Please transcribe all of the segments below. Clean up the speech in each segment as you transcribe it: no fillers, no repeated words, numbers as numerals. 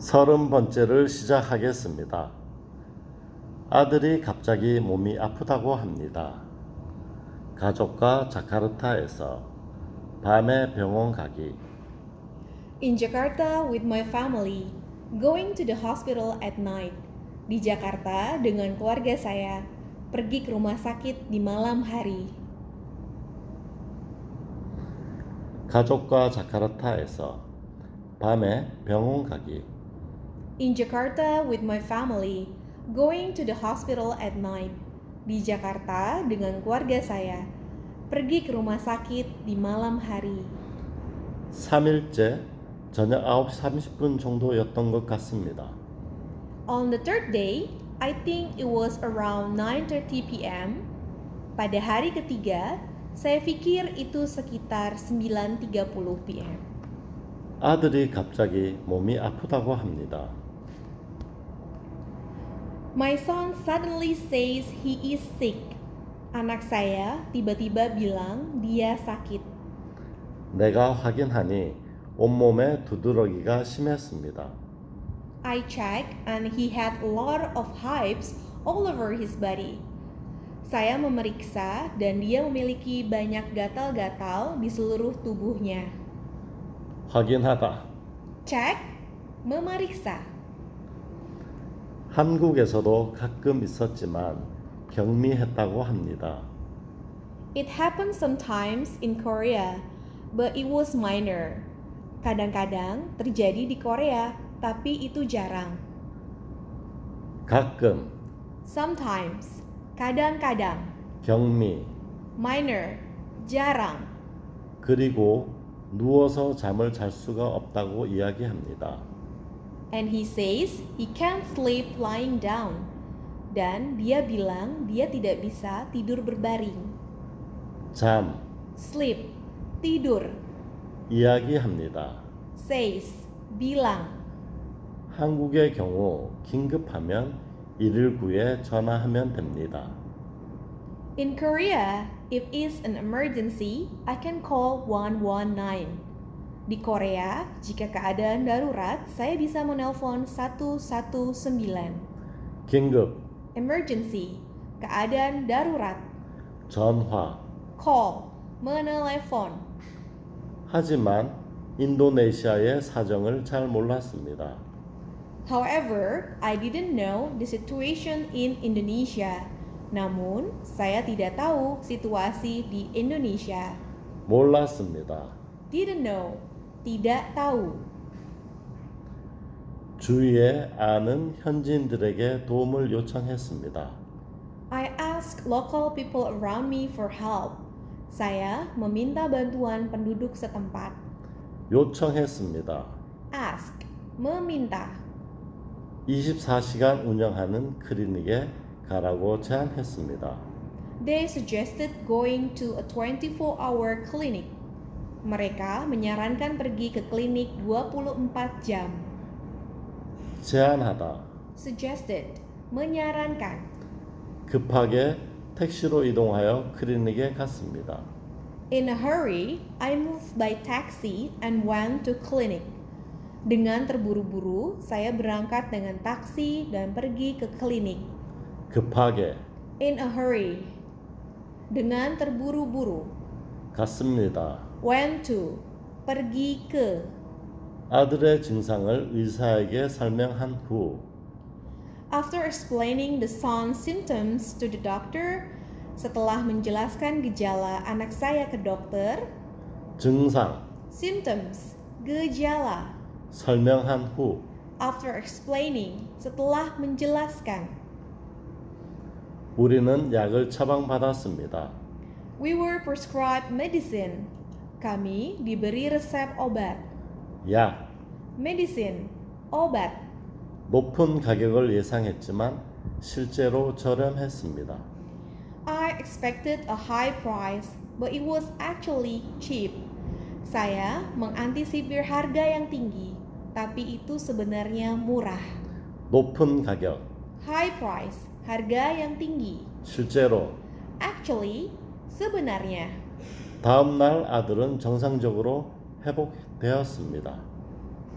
30번째를 시작하겠습니다. 아들이 갑자기 몸이 아프다고 합니다. 가족과 자카르타에서 밤에 병원 가기. In Jakarta with my family, going to the hospital at night. Di Jakarta dengan keluarga saya, pergi ke rumah sakit di malam hari. 가족과 자카르타에서 밤에 병원 가기. In Jakarta with my family, going to the hospital at night. Di Jakarta dengan keluarga saya, pergi ke rumah sakit di malam hari. 3일째 저녁 9시 30분 정도였던 것 같습니다. On the third day, I think it was around 9:30 p.m. Pada hari ketiga, saya pikir itu sekitar 9:30 p.m. 아들이 갑자기 몸이 아프다고 합니다. My son suddenly says he is sick. Anak saya tiba-tiba bilang dia sakit. 내가 확인하니 온몸에 두드러기가 심했습니다. I checked and he had a lot of hives all over his body. Saya memeriksa dan dia memiliki banyak gatal-gatal di seluruh tubuhnya. 확인하다. Check, memeriksa. 한국에서도 가끔 있었지만 경미했다고 합니다. It happens sometimes in Korea, but it was minor. Kadang-kadang terjadi di Korea, tapi itu jarang. 가끔, Sometimes, kadang-kadang, 경미, minor, jarang. 그리고 누워서 잠을 잘 수가 없다고 이야기합니다. And he says he can't sleep lying down. Dan dia bilang dia tidak bisa tidur berbaring. 잠, Sleep, tidur. 이야기합니다. Says, bilang. 한국의 경우 긴급하면 119에 전화하면 됩니다. In Korea, if it's an emergency, I can call 119. Di Korea, jika keadaan darurat, saya bisa menelpon 119. 긴급, Emergency, keadaan darurat. 전화. Call, menelepon. 하지만 인도네시아의 사정을 잘 몰랐습니다. However, I didn't know the situation in Indonesia. Namun, saya tidak tahu situasi di Indonesia. 몰랐습니다. Didn't know, tidak tahu. 주위에 아는 현지인들에게 도움을 요청했습니다. I asked local people around me for help. Saya meminta bantuan penduduk setempat. 요청했습니다. Ask, meminta. 24시간 운영하는 클리닉에 가라고 제안했습니다. They suggested going to a 24-hour clinic. Mereka menyarankan pergi ke klinik 24 jam. 제안하다. Suggested, menyarankan. 급하게 택시로 이동하여 클리닉에 갔습니다. In a hurry, I moved by taxi and went to clinic. Dengan terburu-buru, saya berangkat dengan taksi dan pergi ke klinik. 급하게 In a hurry. Dengan terburu-buru. 갔습니다. Went to. Pergi ke. 아들의 증상을 의사에게 설명한 후 After explaining the son's symptoms to the doctor, setelah menjelaskan gejala anak saya ke dokter, 증상 symptoms, gejala. 설명한 후 After explaining, setelah menjelaskan, 우리는 약을 처방받았습니다. we were prescribed medicine. Kami diberi resep obat. 약 Medicine, obat. 높은 가격을 예상했지만 실제로 저렴했습니다. I expected a high price, but it was actually cheap. Saya mengantisipir harga yang tinggi, tapi itu sebenarnya murah. 높은 가격, High price, harga yang tinggi. 실제로 Actually, sebenarnya. 다음 날 아들은 정상적으로 회복되었습니다.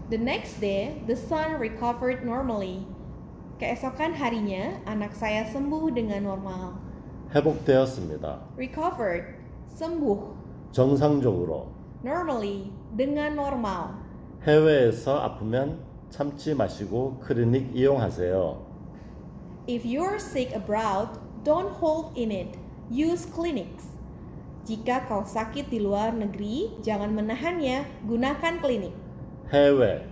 The next day, the son recovered normally. Keesokan harinya, anak saya sembuh dengan normal. 회복되었습니다. Recovered, sembuh. 정상적으로. Normally, dengan normal. 해외에서 아프면 참지 마시고 클리닉 이용하세요. If you're sick abroad, don't hold in it. Use clinics. Jika kau sakit di luar negeri, jangan menahannya, gunakan klinik. 해외,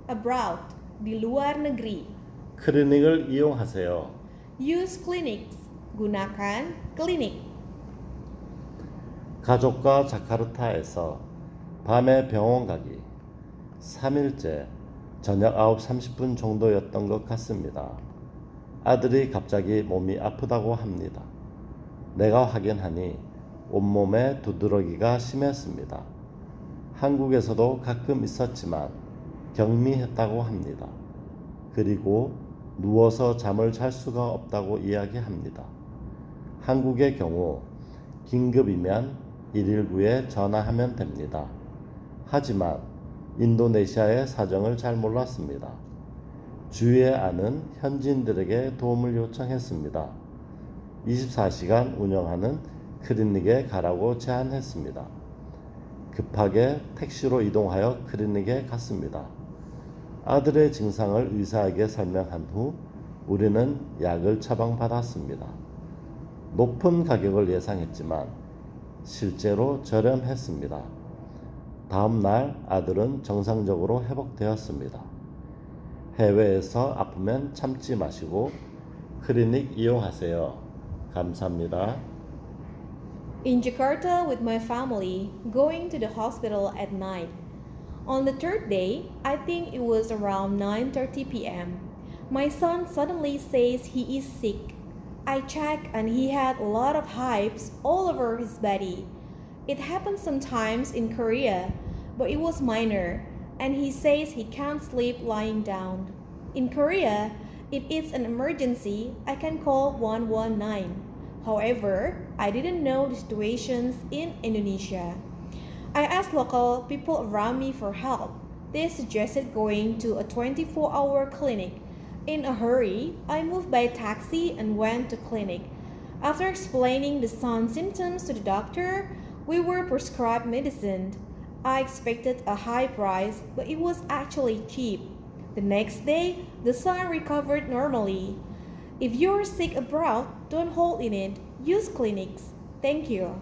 Abroad, di luar negeri. 클리닉을 이용하세요. Use clinics. Gunakan klinik. 가족과 자카르타에서 밤에 병원 가기. 3일째 저녁 9시 30분 정도였던 것 같습니다. 아들이 갑자기 몸이 아프다고 합니다. 내가 확인하니 온몸에 두드러기가 심했습니다. 한국에서도 가끔 있었지만 경미했다고 합니다. 그리고 누워서 잠을 잘 수가 없다고 이야기합니다. 한국의 경우 긴급이면 119에 전화하면 됩니다. 하지만 인도네시아의 사정을 잘 몰랐습니다. 주위에 아는 현지인들에게 도움을 요청했습니다. 24시간 운영하는 클리닉에 가라고 제안했습니다. 급하게 택시로 이동하여 클리닉에 갔습니다. 아들의 증상을 의사에게 설명한 후 우리는 약을 처방받았습니다. 높은 가격을 예상했지만 실제로 저렴했습니다. 다음 날 아들은 정상적으로 회복되었습니다. 해외에서 아프면 참지 마시고 클리닉 이용하세요. 감사합니다. In Jakarta with my family, going to the hospital at night. On the third day, I think it was around 9:30 p.m. My son suddenly says he is sick. I check and he had a lot of hives all over his body. It happens sometimes in Korea, but it was minor, and he says he can't sleep lying down. In Korea, if it's an emergency, I can call 119. However, I didn't know the situations in Indonesia. I asked local people around me for help. They suggested going to a 24-hour clinic. In a hurry, I moved by taxi and went to clinic. After explaining the son's symptoms to the doctor, we were prescribed medicine. I expected a high price, but it was actually cheap. The next day, the son recovered normally. If you're sick abroad, don't hold in it. Use clinics. Thank you.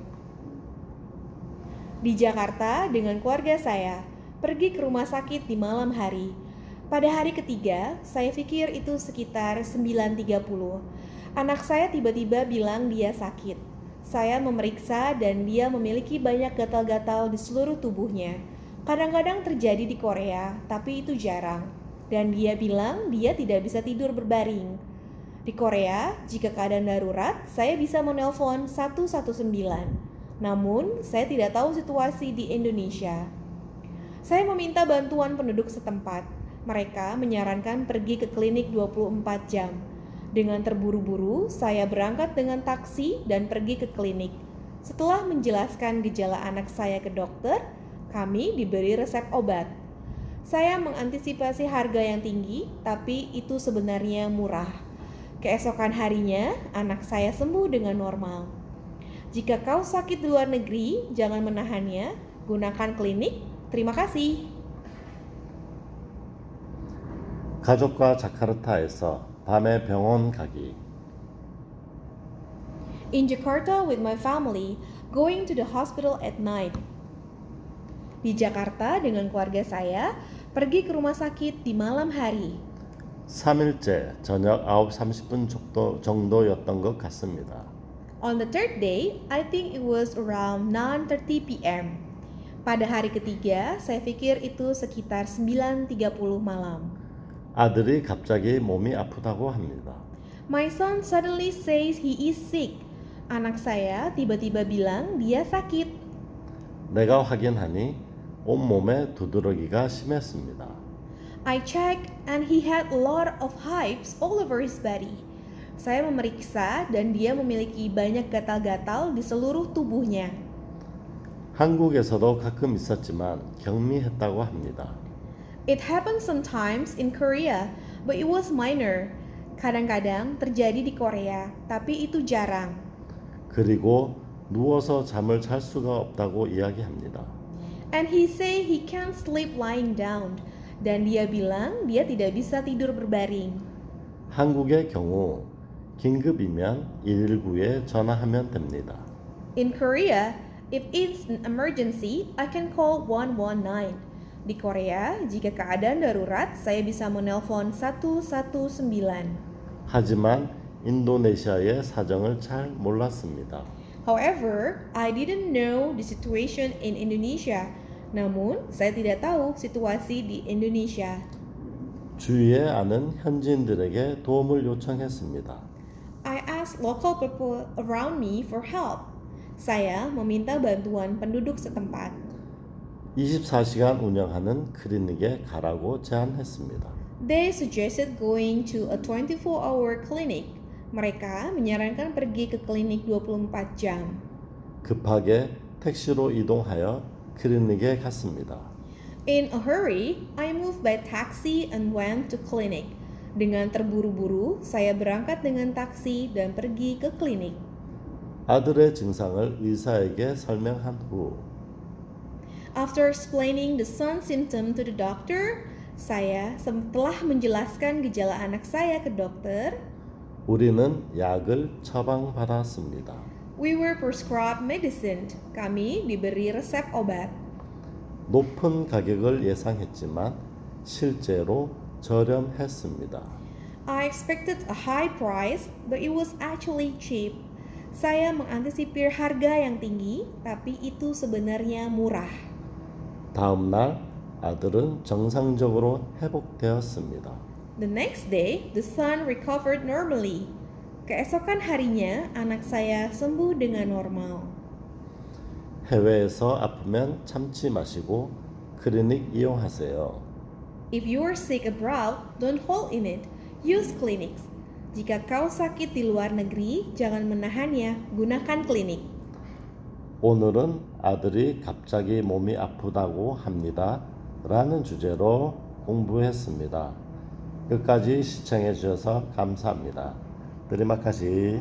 Di Jakarta dengan keluarga saya, pergi ke rumah sakit di malam hari. Pada hari ketiga, saya pikir itu sekitar 9.30. Anak saya tiba-tiba bilang dia sakit. Saya memeriksa dan dia memiliki banyak gatal-gatal di seluruh tubuhnya. Kadang-kadang terjadi di Korea, tapi itu jarang. Dan dia bilang dia tidak bisa tidur berbaring. Di Korea, jika keadaan darurat, saya bisa menelpon 119. Namun, saya tidak tahu situasi di Indonesia. Saya meminta bantuan penduduk setempat. Mereka menyarankan pergi ke klinik 24 jam. Dengan terburu-buru, saya berangkat dengan taksi dan pergi ke klinik. Setelah menjelaskan gejala anak saya ke dokter, kami diberi resep obat. Saya mengantisipasi harga yang tinggi, tapi itu sebenarnya murah. Keesokan harinya, anak saya sembuh dengan normal. Jika kau sakit di luar negeri, jangan menahannya, gunakan klinik. Terima kasih. 가족과 자카르타에서 밤에 병원 가기. In Jakarta with my family, going to the hospital at night. Di Jakarta dengan keluarga saya, pergi ke rumah sakit di malam hari. 3일째 저녁 9시 30분 정도였던 것 같습니다. On the third day, I think it was around 9:30 p.m. Pada hari ketiga, saya pikir itu sekitar 9.30 malam. 아들이 갑자기 몸이 아프다고 합니다. My son suddenly says he is sick. Anak saya tiba-tiba bilang dia sakit. 내가 확인하니 온몸에 두드러기가 심했습니다. I checked and he had a lot of hives all over his body. Saya memeriksa dan dia memiliki banyak gatal-gatal di seluruh tubuhnya. 한국에서도 가끔 있었지만 경미했다고 합니다. It happens sometimes in Korea, but it was minor. Kadang-kadang terjadi di Korea, tapi itu jarang. 그리고 누워서 잠을 잘 수가 없다고 이야기합니다. And he say he can't sleep lying down. Dan dia bilang dia tidak bisa tidur berbaring. 한국의 경우 긴급이면 119에 전화하면 됩니다. In Korea, if it's an emergency, I can call 119. Di Korea, jika keadaan darurat, saya bisa menelpon 119. 하지만 인도네시아의 사정을 잘 몰랐습니다. However, I didn't know the situation in Indonesia. Namun, saya tidak tahu situasi di Indonesia. 주위에 아는 현지인들에게 도움을 요청했습니다. I asked local people around me for help. Saya meminta bantuan penduduk setempat. 24시간 운영하는 클리닉에 가라고 제안했습니다. They suggested going to a 24-hour clinic. Mereka menyarankan pergi ke klinik 24 jam. 급하게 택시로 이동하여 클리닉에 갔습니다. In a hurry, I moved by taxi and went to clinic. Dengan terburu-buru, saya berangkat dengan taksi dan pergi ke klinik. 아들의 증상을 의사에게 설명한 후 After explaining the son's symptom to the doctor, saya setelah menjelaskan gejala anak saya ke dokter, 우리는 약을 처방받았습니다. we were prescribed medicine. Kami diberi resep obat. 높은 가격을 예상했지만 실제로 저렴했습니다. I expected a high price, but it was actually cheap. Saya mengantisipir harga yang tinggi, tapi itu sebenarnya murah. 다음 날 아들은 정상적으로 회복되었습니다. The next day, the son recovered normally. Keesokan harinya, anak saya sembuh dengan normal. 해외에서 아프면 참지 마시고 클리닉 이용하세요. If you are sick abroad, don't hold in it. Use clinics. Jika kau sakit di luar negeri, jangan menahannya. Gunakan klinik. 오늘은 아들이 갑자기 몸이 아프다고 합니다. 라는 주제로 공부했습니다. 끝까지 시청해 주셔서 감사합니다. 드리마카시.